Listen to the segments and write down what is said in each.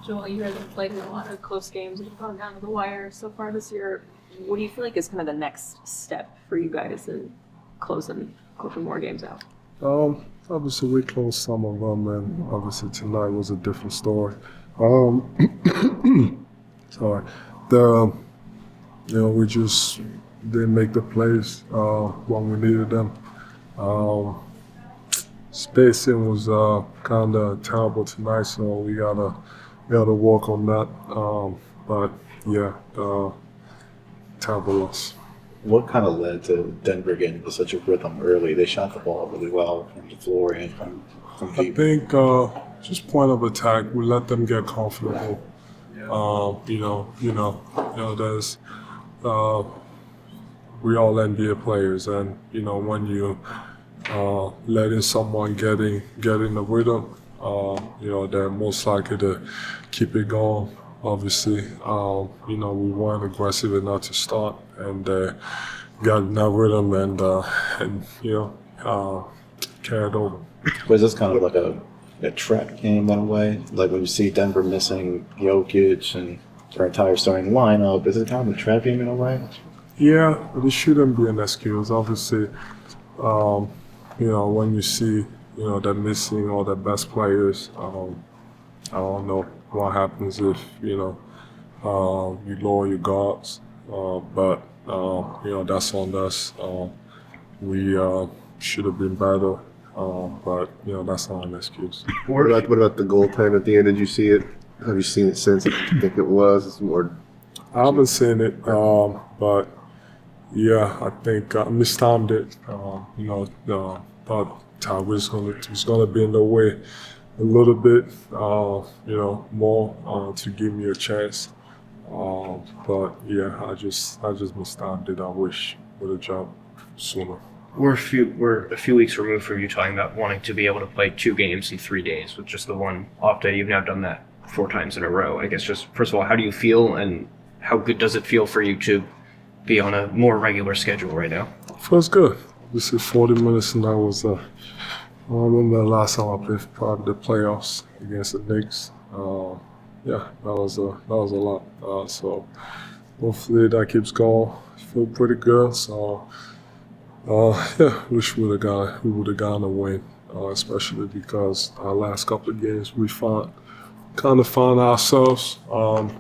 Joel, you guys have played in a lot of close games and gone down to the wire so far this year. What do you feel like is kind of the next step for you guys in closing more games out? Obviously we closed some of them, and obviously tonight was a different story. Sorry, we just didn't make the plays when we needed them. Spacing was kind of terrible tonight, so we gotta work on that. But yeah, terrible loss. What kind of led to Denver getting into such a rhythm early? They shot the ball really well from the floor and from I deep. think just point of attack, we let them get comfortable. There's we all NBA players, and when you letting someone get in the rhythm, they're most likely to keep it going. Obviously, we weren't aggressive enough to start, and got in that rhythm and carried over. Was this kind of like a trap game in a way? Like when you see Denver missing Jokic and their entire starting lineup, is it kind of a trap game in a way? Yeah, but it shouldn't be an excuse. Obviously, when you see, they're missing all their best players, I don't know what happens if, you lower your guards. But that's on us. We should have been better, but, that's not an excuse. What about the goal time at the end? Did you see it? Have you seen it since? I think it was more. I haven't seen it, but yeah, I think I mistimed it. Thought Tyrese was gonna be in the way a little bit, more to give me a chance. But yeah, I just mistimed it. I wish would have jumped sooner. We're a few weeks removed from you talking about wanting to be able to play 2 games in 3 days with just the one off day. You've now done that 4 times in a row. I guess just first of all, how do you feel, and how good does it feel for you to be on a more regular schedule right now? Feels good. This is 40 minutes, and that was I remember the last time I played probably the playoffs against the Knicks. Yeah, that was a lot. So hopefully that keeps going. I feel pretty good. So wish we would have gotten a win, especially because our last couple of games we kind of found ourselves.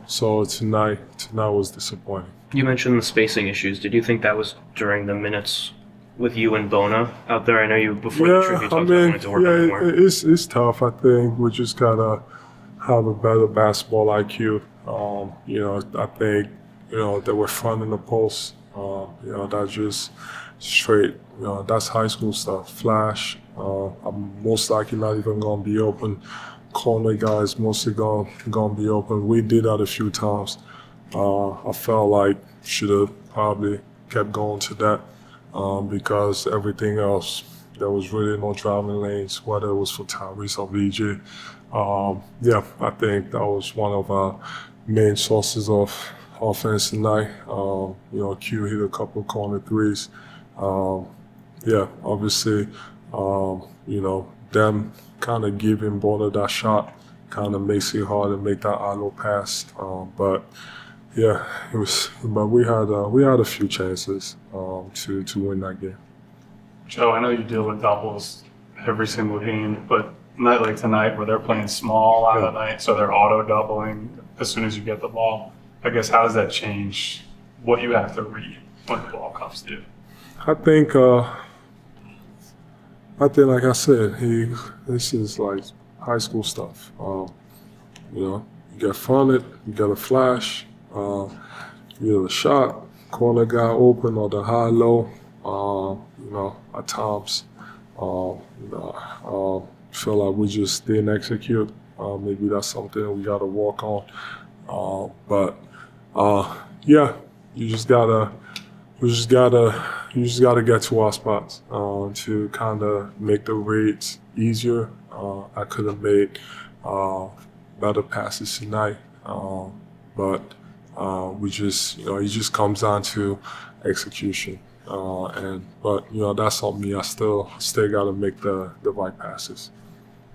So tonight was disappointing. You mentioned the spacing issues. Did you think that was during the minutes with you and Bona out there? I know you before the trip you talked about wanting to work on it more. It's tough. I think we just gotta have a better basketball IQ. I think they were fronting the post. That's just straight. That's high school stuff. Flash. I'm most likely not even gonna be open. Corner guys mostly gonna be open. We did that a few times. I felt like should have probably kept going to that because everything else, there was really no driving lanes, whether it was for Tyrese or VJ. I think that was one of our main sources of offense tonight. Q hit a couple of corner threes. Obviously, them kind of giving Bona that shot kind of makes it hard to make that idle pass. But yeah, it was. But we had a few chances to win that game. Joe, I know you deal with doubles every single game, but a night like tonight where they're playing small out of the night, so they're auto doubling as soon as you get the ball. I guess how does that change what you have to read when the ball comes to you? I think, like I said, this is like high school stuff. You get fronted, you get a flash, you get a shot, corner guy open or the high-low. At times, feel like we just didn't execute. Maybe that's something we got to work on. You just gotta get to our spots to kind of make the reads easier. I could have made better passes tonight, but it just comes down to execution. But that's on me. I still got to make the right passes.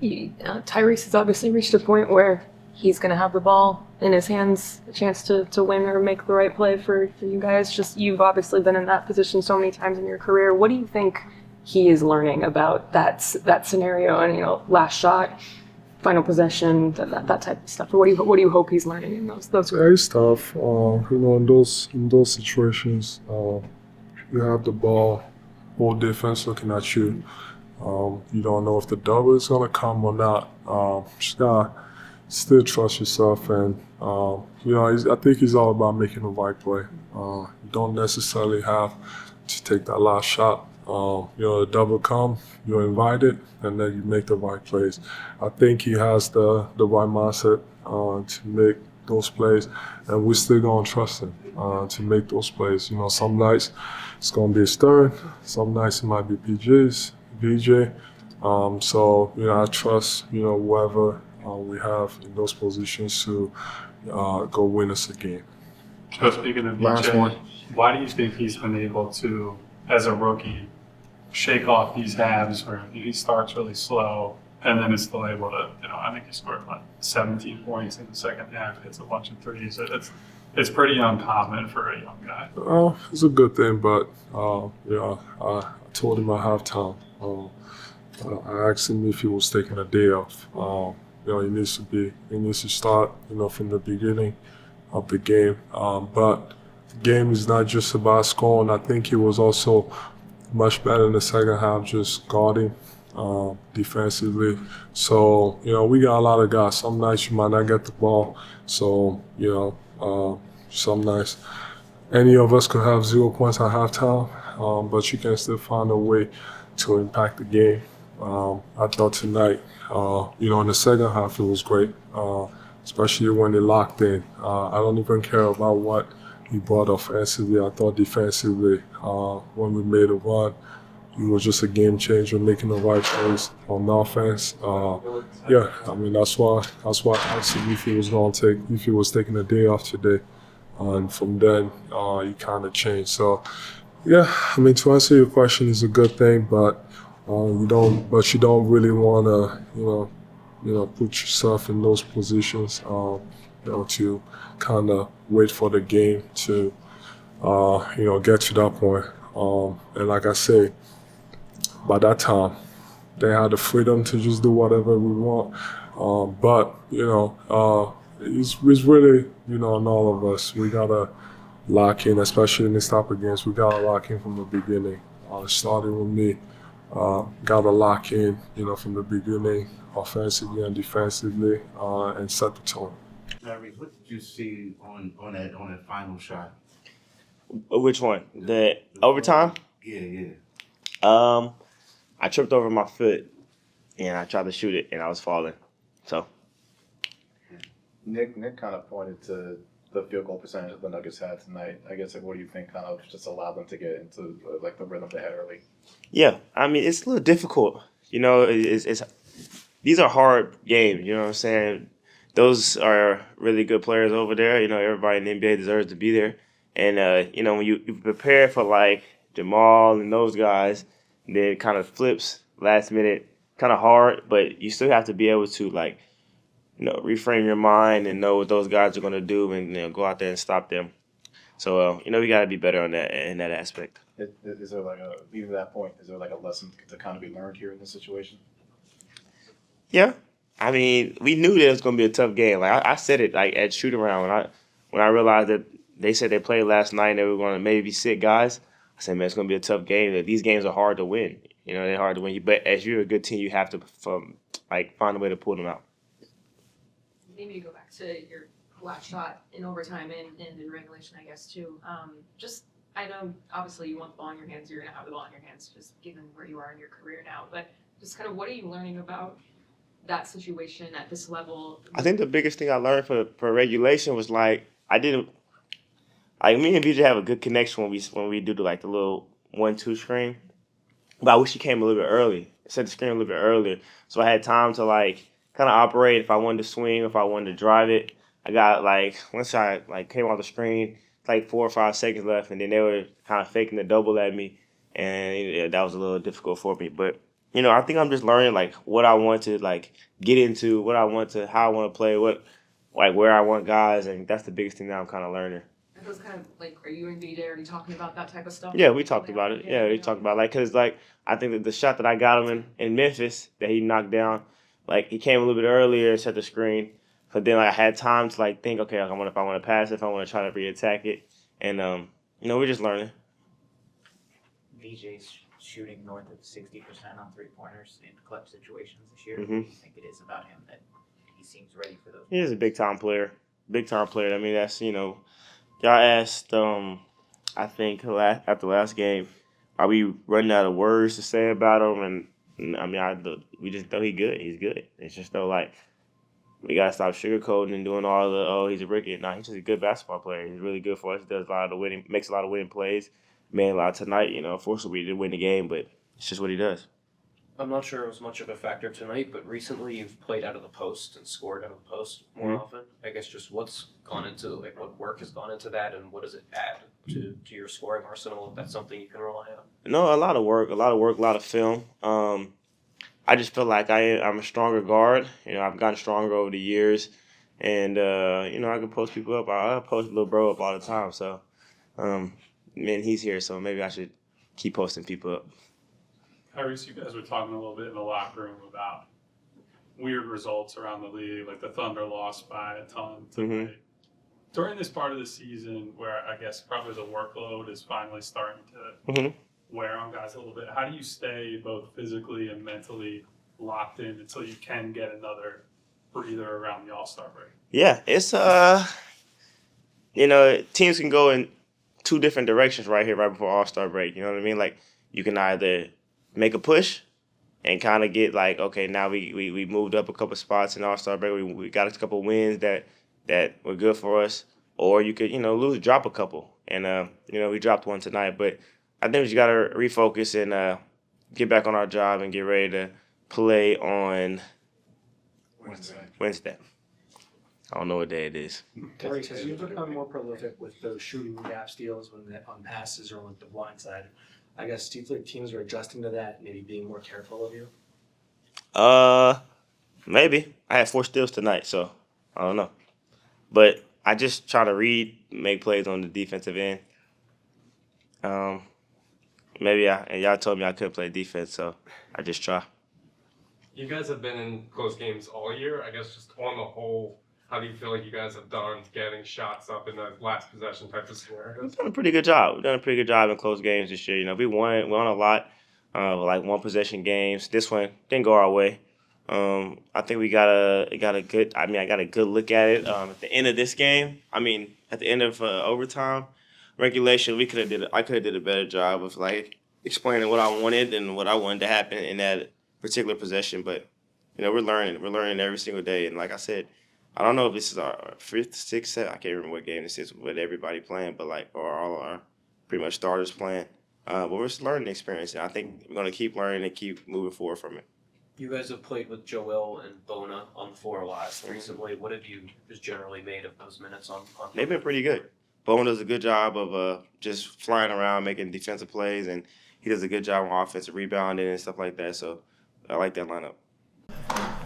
Tyrese has obviously reached a point where he's going to have the ball in his hands, a chance to win or make the right play for you guys? Just you've obviously been in that position so many times in your career. What do you think he is learning about that scenario and, last shot, final possession, that type of stuff? Or what do you hope he's learning in those? Yeah, it's tough. In those situations, you have the ball, whole defense looking at you. You don't know if the double is gonna come or not. Just gotta still trust yourself, and I think it's all about making the right play. You don't necessarily have to take that last shot. The double come, you're invited, and then you make the right plays. I think he has the right mindset to make those plays, and we're still gonna trust him to make those plays. Some nights it's gonna be his third, some nights it might be PJ's, VJ. I trust whoever we have in those positions to go win us a game. So speaking of Last one. BJ, why do you think he's been able to, as a rookie, shake off these halves where he starts really slow and then is still able to, I think he scored 17 points in the second half, hits a bunch of threes. It's pretty uncommon for a young guy. It's a good thing, but I told him at halftime. I asked him if he was taking a day off. He needs to start, from the beginning of the game. But the game is not just about scoring. I think he was also much better in the second half, just guarding defensively. So, we got a lot of guys. Some nights you might not get the ball. So, some nights any of us could have 0 points at halftime, but you can still find a way to impact the game. I thought tonight, in the second half it was great, especially when they locked in. I don't even care about what he brought offensively. I thought defensively, when we made a run, he was just a game changer, making the right plays on offense. That's why I asked him if he was taking a day off today, and from then he kind of changed. So, to answer your question, it's a good thing, but you don't really want to, put yourself in those positions, to kind of wait for the game to, get to that point. And like I say, by that time, they had the freedom to just do whatever we want. But it's really, on all of us. We gotta lock in, especially in this type of games. We gotta lock in from the beginning. Starting with me, gotta lock in, from the beginning, offensively and defensively, and set the tone. Larry, what did you see on that final shot? Which one? The overtime? Yeah. I tripped over my foot and I tried to shoot it and I was falling. So Nick kind of pointed to the field goal percentage the Nuggets had tonight. I guess, what do you think kind of just allowed them to get into the rhythm they had early? yeah, it's a little difficult. It's these are hard games. You know what I'm saying? Those are really good players over there. Everybody in the NBA deserves to be there. And when you prepare for like Jamal and those guys, then it kind of flips last minute, kind of hard. But you still have to be able to reframe your mind and know what those guys are going to do and go out there and stop them. So, we got to be better on that in that aspect. Is there leading to that point, is there a lesson to kind of be learned here in this situation? Yeah. We knew that it was going to be a tough game. Like I said it at shoot around when I realized that they said they played last night and they were going to maybe sit guys. I said, man, it's going to be a tough game. That these games are hard to win. They're hard to win. But as you're a good team, you have to find a way to pull them out. Maybe to go back to your last shot in overtime and in regulation, I guess, too. I know, obviously, you want the ball in your hands. You're going to have the ball in your hands, just given where you are in your career now. But just kind of what are you learning about that situation at this level? I think the biggest thing I learned for regulation was me and BJ have a good connection when we do the little 1-2 screen. But I wish he came a little bit early. Set the screen a little bit earlier, so I had time to kind of operate if I wanted to swing, if I wanted to drive it. I got once I came off the screen, 4 or 5 seconds left, and then they were kind of faking the double at me, and that was a little difficult for me. But I think I'm just learning what I want to get into, how I want to play, what like where I want guys, and that's the biggest thing that I'm kind of learning. It was kind of like, are you and BJ already talking about that type of stuff? Yeah, we talked about it. Yeah, we talked about it. Like, cause like I think that the shot that I got him in Memphis that he knocked down, like he came a little bit earlier, set the screen, but then like, I had time to like think, okay, like, if I want to pass it, if I want to try to re-attack it, and we're just learning. VJ's shooting north of 60% on three-pointers in clutch situations this year. Mhm. What do you think it is about him that he seems ready for those? He's a big time player. Big time player. I mean, that's y'all asked. I think after last game, are we running out of words to say about him? And I mean, we just know he's good. He's good. It's just though like we gotta stop sugarcoating and doing all the he's a rookie. No, he's just a good basketball player. He's really good for us. He does a lot of makes a lot of winning plays. Made a lot tonight. Unfortunately we didn't win the game, but it's just what he does. I'm not sure it was much of a factor tonight, but recently you've played out of the post and scored out of the post more often. I guess just what's gone into, like, what work has gone into that, and what does it add to your scoring arsenal, if that's something you can rely on? No, a lot of work, a lot of film. I just feel like I'm a stronger guard. I've gotten stronger over the years, and I can post people up. I post little bro up all the time. So, man, he's here, so maybe I should keep posting people up. Tyrese, you guys were talking a little bit in the locker room about weird results around the league, like the Thunder lost by a ton tonight. During this part of the season where I guess probably the workload is finally starting to wear on guys a little bit, how do you stay both physically and mentally locked in until you can get another breather around the All-Star break? Yeah, it's teams can go in two different directions right here, right before All-Star break. You know what I mean? Like you can either make a push and kind of get like, okay, now we moved up a couple spots in All-Star break. We got a couple wins that were good for us. Or you could, drop a couple. And, we dropped one tonight. But I think we just got to refocus and get back on our job and get ready to play on Wednesday. I don't know what day it is. Tyrese, as you become more prolific with those shooting gap steals on passes or on the blind side, I guess, do you feel like teams are adjusting to that, maybe being more careful of you? Maybe. I had 4 steals tonight, so I don't know. But I just try to make plays on the defensive end. And y'all told me I couldn't play defense, so I just try. You guys have been in close games all year. I guess just on the whole, how do you feel like you guys have done getting shots up in the last possession type of scenarios? We've done a pretty good job. We've done a pretty good job in close games this year. We won a lot, like one possession games. This one didn't go our way. I think we got a good. I got a good look at it at the end of this game. At the end of overtime, regulation, I could have did a better job of like explaining what I wanted and what I wanted to happen in that particular possession. But we're learning every single day. And like I said, I don't know if this is our 5th, 6th, 7th. I can't remember what game this is with everybody playing, but or all our pretty much starters playing. But we're just learning experience, and I think we're gonna keep learning and keep moving forward from it. You guys have played with Joel and Bona on the floor a lot recently. What have you just generally made of those minutes on? They've been pretty good. Bona does a good job of just flying around, making defensive plays, and he does a good job on offensive rebounding and stuff like that. So I like that lineup.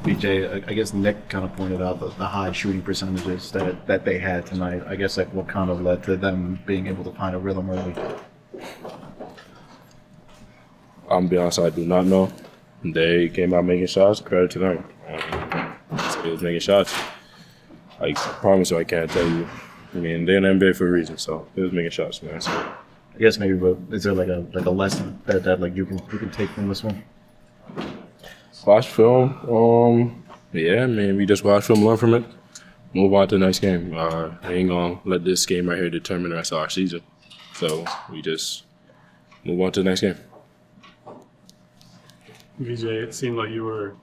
BJ, I guess Nick kind of pointed out the high shooting percentages that they had tonight. I guess like what kind of led to them being able to find a rhythm early? I'm gonna be honest, I do not know. They came out making shots. Credit to them. They was making shots. I promise you, I can't tell you. They're in the NBA for a reason, so they was making shots, man. So I guess maybe, but is there like a lesson that like you can take from this one? Watch film. Yeah, we just watch film, learn from it, move on to the next game. I ain't gonna let this game right here determine the rest of our season. So we just move on to the next game. VJ, it seemed like you were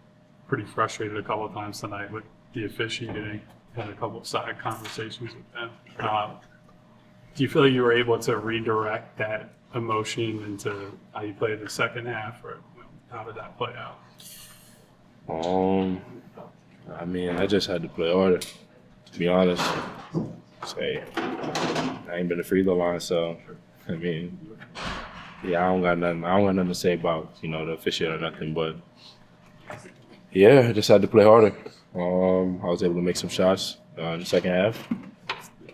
pretty frustrated a couple of times tonight with the officiating. Had a couple of side conversations with them. Do you feel like you were able to redirect that emotion into how you played the second half, or how did that play out? I just had to play harder, to be honest. I ain't been to free throw line, so yeah, I don't got nothing to say about the official or nothing, but yeah, I just had to play harder. I was able to make some shots in the second half.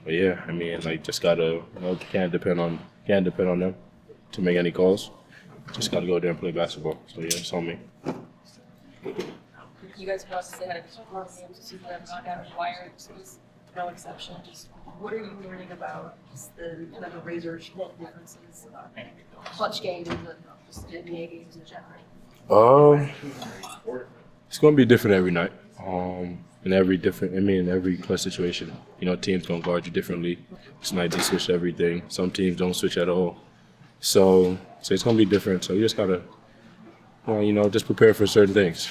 But yeah, I mean, like, just gotta, can't depend on them to make any calls. Just gotta go there and play basketball. So yeah, it's on me. You guys have obviously had a couple of games this season that have gone down to the wire. This was no exception. Just what are you learning about just the kind of the razor differences, clutch games and just NBA games in general? It's gonna be different every night. In every clutch situation, teams gonna guard you differently. Tonight they switch everything. Some teams don't switch at all. So it's gonna be different. So you just gotta, just prepare for certain things.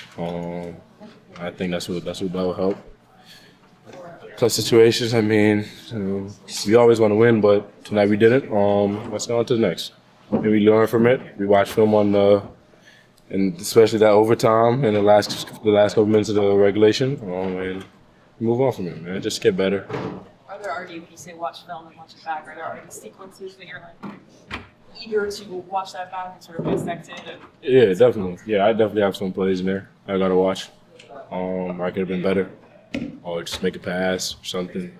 I think that's what will help. Clutch situations. I mean, we always want to win, but tonight we didn't. Let's go on to the next. Maybe we learn from it. We watch film on and especially that overtime and the last couple minutes of the regulation, and move on from it, man. Just get better. Are there already, when you say watch film and watch it back, are there already sequences that you're like eager to watch that back and sort of dissect it? Yeah, definitely. Yeah, I definitely have some plays in there I gotta watch. I could have been better, or just make a pass or something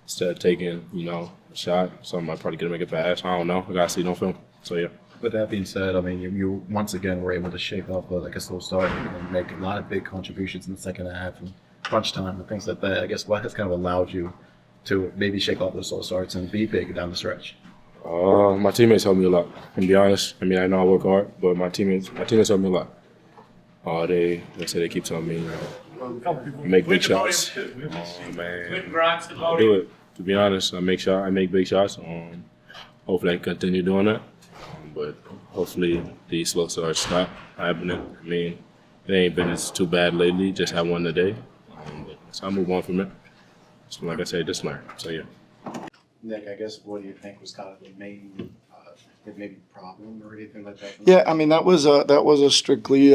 instead of taking, a shot. Something I probably could make a pass. I don't know. I gotta see no film. So yeah. With that being said, I mean, you once again were able to shake off a slow start and make a lot of big contributions in the second half and crunch time and things like that. I guess what has kind of allowed you to maybe shake off those slow starts and be big down the stretch? My teammates helped me a lot. And to be honest, I mean, I know I work hard, but my teammates helped me a lot. They say they keep telling me, make big shots. Man, I do it. To be honest, I make big shots. Hopefully, I can continue doing that. But hopefully, these slow starts stop happening. I mean, it ain't been too bad lately. Just had one today. So I move on from it. So like I said, just learn. So yeah. Nick, I guess what do you think was kind of the main maybe problem or anything like that? Yeah, I mean that was a strictly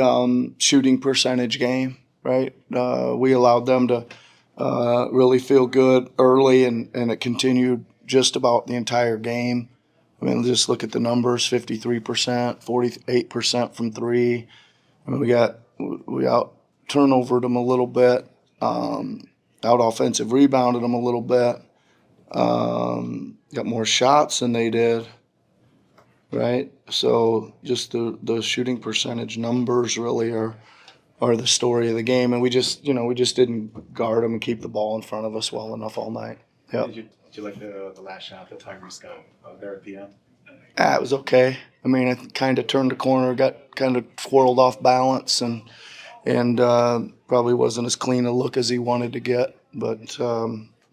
shooting percentage game, right? We allowed them to really feel good early, and it continued just about the entire game. I mean, just look at the numbers: 53%, 48% from three. I mean, we out turnovered them a little bit, out offensive rebounded them a little bit. Got more shots than they did, right? So just the shooting percentage numbers really are the story of the game, and we just didn't guard them and keep the ball in front of us well enough all night. Yeah. Did you like the last shot that Tyrese got there at the end? It was okay. I mean, I kind of turned the corner, got kind of twirled off balance, and probably wasn't as clean a look as he wanted to get, but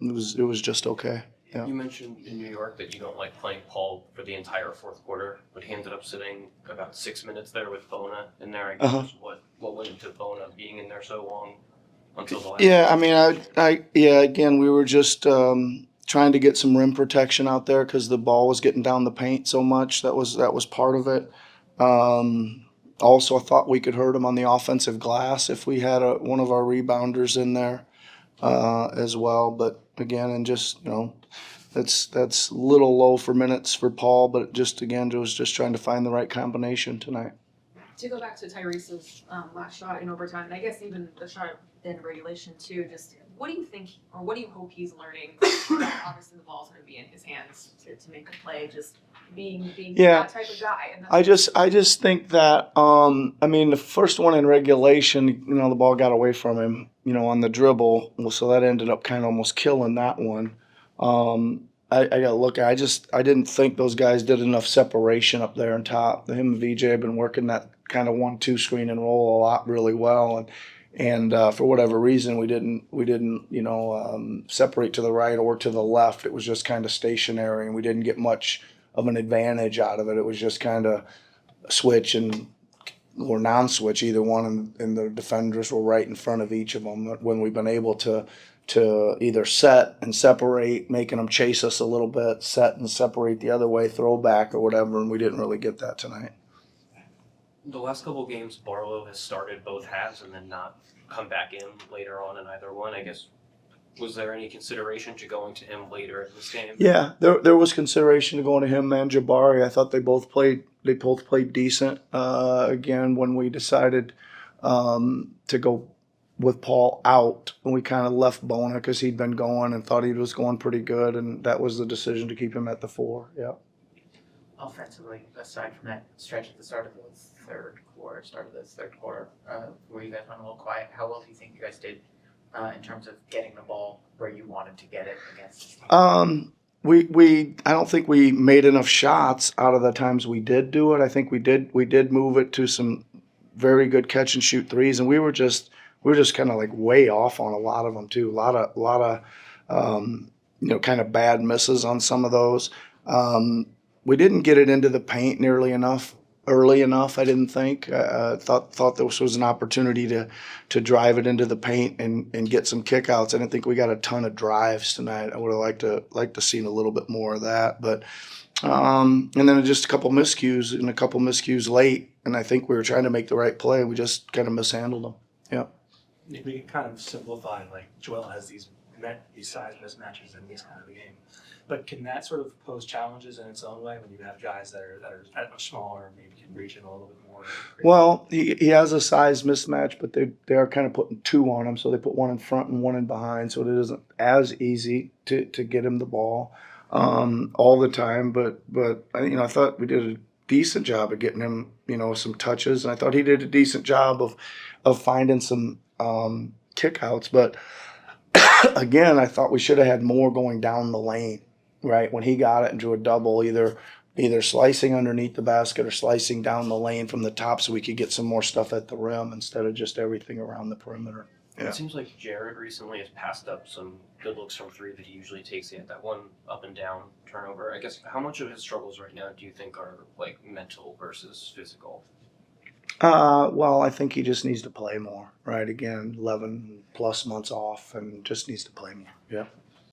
it was just okay. Yeah. You mentioned in New York that you don't like playing Paul for the entire fourth quarter, but he ended up sitting about 6 minutes there with Bona in there. I guess what went into Bona being in there so long until the last? Yeah, I mean, again, we were just trying to get some rim protection out there because the ball was getting down the paint so much. That was part of it. Also, I thought we could hurt him on the offensive glass if we had one of our rebounders in there as well. But again, and just that's a little low for minutes for Paul. But just was just trying to find the right combination tonight. To go back to Tyrese's last shot in overtime, and I guess even the shot in regulation too, just what do you think, or what do you hope he's learning? Obviously, the ball's going to be in his hands to make a play, just being that type of guy. And I just think that, I mean, the first one in regulation, the ball got away from him, on the dribble. Well, so that ended up kind of almost killing that one. I got to look at I didn't think those guys did enough separation up there on top. Him and VJ have been working that kind of 1-2 screen and roll a lot really well. And for whatever reason, we didn't separate to the right or to the left. It was just kind of stationary, and we didn't get much of an advantage out of it. It was just kind of switch or non-switch, either one, and the defenders were right in front of each of them. When we've been able to either set and separate, making them chase us a little bit, set and separate the other way, throw back or whatever, and we didn't really get that tonight. The last couple games, Barlow has started both halves and then not come back in later on in either one. I guess, was there any consideration to going to him later in this game? Yeah, there was consideration to going to him and Jabari. I thought they both played decent. Again, when we decided to go with Paul out, and we kind of left Bona because he'd been going and thought he was going pretty good, and that was the decision to keep him at the 4. Yeah. Offensively, aside from that stretch at the start of the third quarter, where you guys went a little quiet, how well do you think you guys did in terms of getting the ball where you wanted to get it against? I don't think we made enough shots out of the times we did do it. I think we did move it to some very good catch and shoot threes, and we were just kind of like way off on a lot of them too. A lot of kind of bad misses on some of those. We didn't get it into the paint nearly enough early enough. I didn't think. Thought this was an opportunity to drive it into the paint and get some kickouts. I didn't think we got a ton of drives tonight. I would have liked to seen a little bit more of that, but. And then just a couple miscues late, and I think we were trying to make the right play. We just kind of mishandled them. Yeah. We can kind of simplify, like Joel has these size mismatches in this kind of a game. But can that sort of pose challenges in its own way when you have guys that are smaller, maybe can reach it a little bit more? Well, he has a size mismatch, but they are kind of putting 2 on him, so they put 1 in front and 1 in behind, so it isn't as easy to get him the ball all the time. But I thought we did a decent job of getting him some touches, and I thought he did a decent job of finding some kickouts. But again, I thought we should have had more going down the lane. Right when he got it and drew a double, either slicing underneath the basket or slicing down the lane from the top, so we could get some more stuff at the rim instead of just everything around the perimeter. Yeah. It seems like Jared recently has passed up some good looks from 3 that he usually takes in. That one up and down turnover. I guess how much of his struggles right now do you think are like mental versus physical? Well, I think he just needs to play more. Right, again, 11 plus months off, and just needs to play more. Yeah.